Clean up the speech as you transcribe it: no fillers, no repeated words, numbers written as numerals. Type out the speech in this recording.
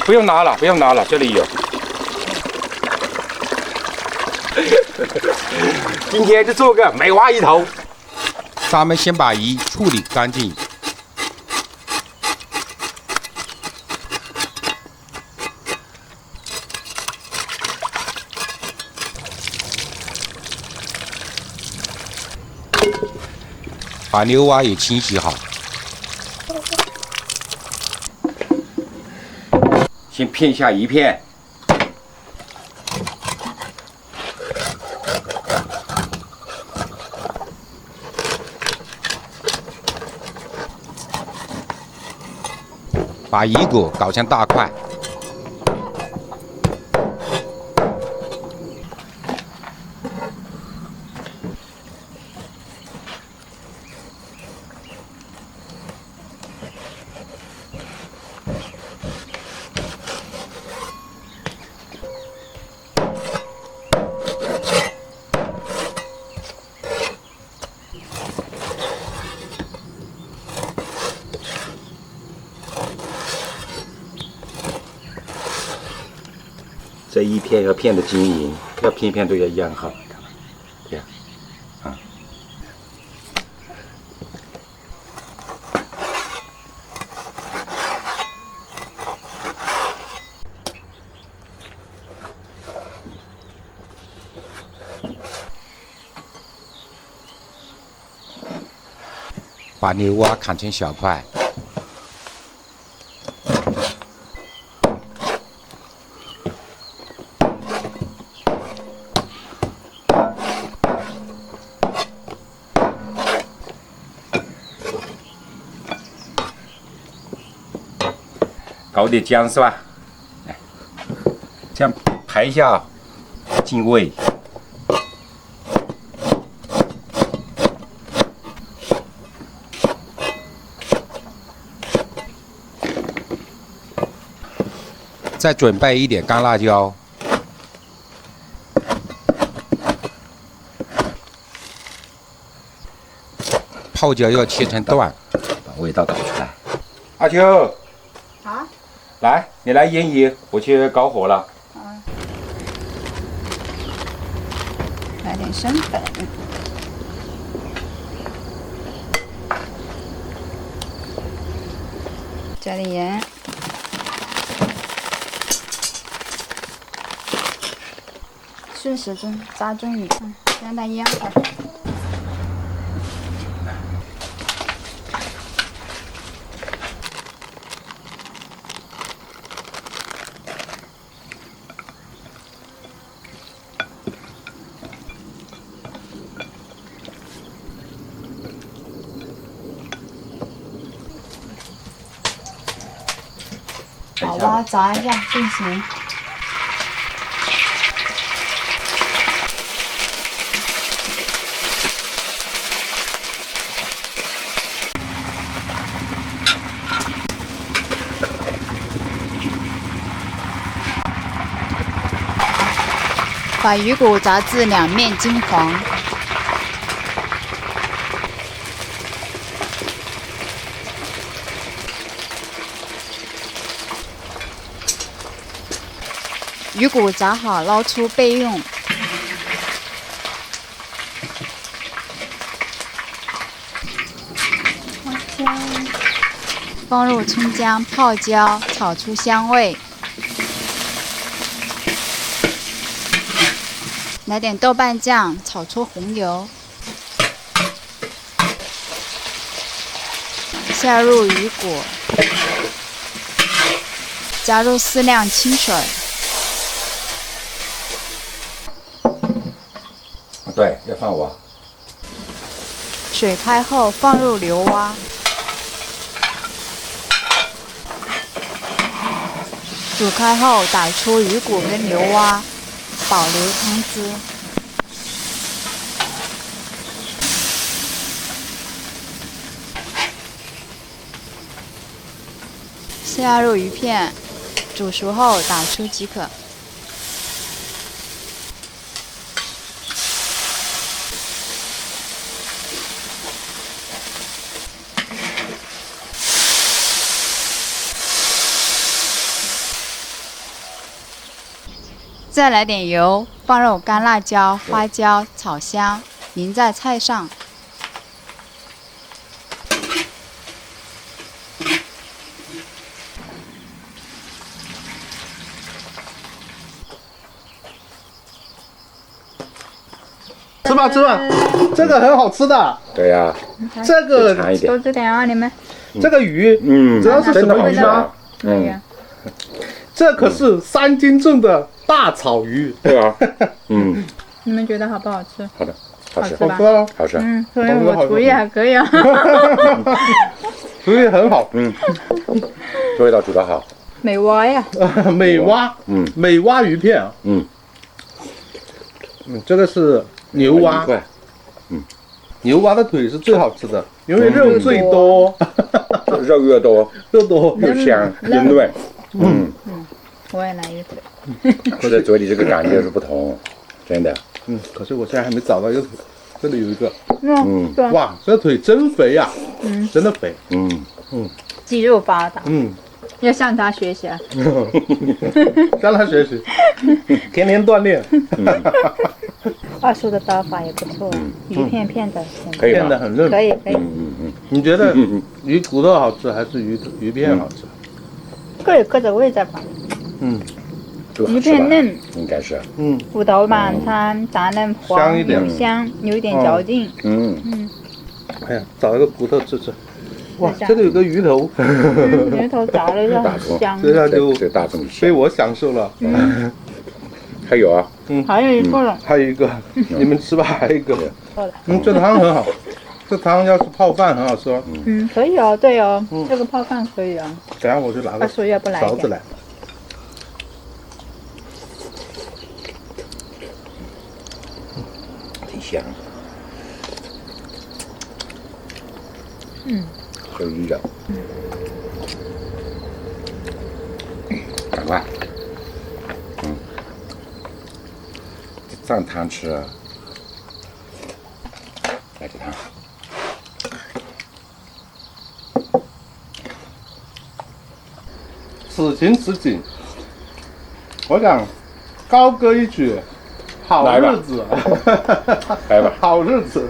不用拿了，不用拿了，这里有。今天就做个梅花鱼头。咱们先把鱼处理干净。把牛蛙也清洗好。先片一下鱼片。把鱼骨搞成大块。这一片要片的均匀，要片片都要一样好，这样，啊。把牛蛙砍成小块。搞点姜是吧？哎，这样排一下进味。再准备一点干辣椒。泡椒要切成段，把味道搞出来。阿秋。啊，来，你来腌鱼，我去搞火了。来点生粉，加点盐，顺时针扎中鱼，让它腌会儿。把蛙炸一下就行。把鱼骨炸至两面金黄。鱼骨炸好，捞出备用。放入葱姜、泡椒，炒出香味。来点豆瓣酱，炒出红油。下入鱼骨，加入适量清水。对，要放我。水开后放入牛蛙，煮开后打出鱼骨跟牛蛙，保留汤汁。下入鱼片，煮熟后打出即可。再来点油，放入干辣椒、花椒炒香，淋在菜上。吃吧吃吧，这个很好吃的。对呀，这个长一点多。吃点啊，你们。这个鱼，知道是什么鱼吗？嗯，这可是3斤重的大草鱼。对啊，嗯，你们觉得好不好吃？好的，好吃，好吃吧好吃哦，好吃，说明我厨艺还可以啊。厨艺很好。这味道煮得好。美蛙呀，美蛙，美蛙鱼片啊。这个是牛蛙，快，牛蛙的腿是最好吃的，因为肉最多，肉越多肉多。又香又嫩。我也来一腿。吃在嘴里这个感觉是不同，真的。可是我现在还没找到一个腿，这里有一个。对啊，哇，这腿真肥呀，真的肥。肌肉发达，嗯，要向他学习啊。向他学习，天天锻炼。二叔的刀法也不错，鱼片片的，可以吗变得很嫩。可以可以，你觉得鱼骨头好吃还是鱼片好吃？各有各的味道吧。鱼都好吃吧片嫩，应该是。骨头嘛，它炸嫩香黄一点有香，有一点嚼劲。哎呀，找一个骨头吃吃。哇，这样这里有个鱼头，鱼头炸了就大葱很香。这下就这大众被我享受了。还有啊，还有一个了，还有一个，你们吃吧，还有一个。够了。这汤很好，这汤要是泡饭很好吃哦。可以哦，对哦，这个泡饭可以哦。等下我就拿个二叔要不来一点？勺子来。挺香。有鱼的。赶快。蘸汤吃啊。来点汤。此情此景，我想高歌一曲，好来吧日子，来吧好日子。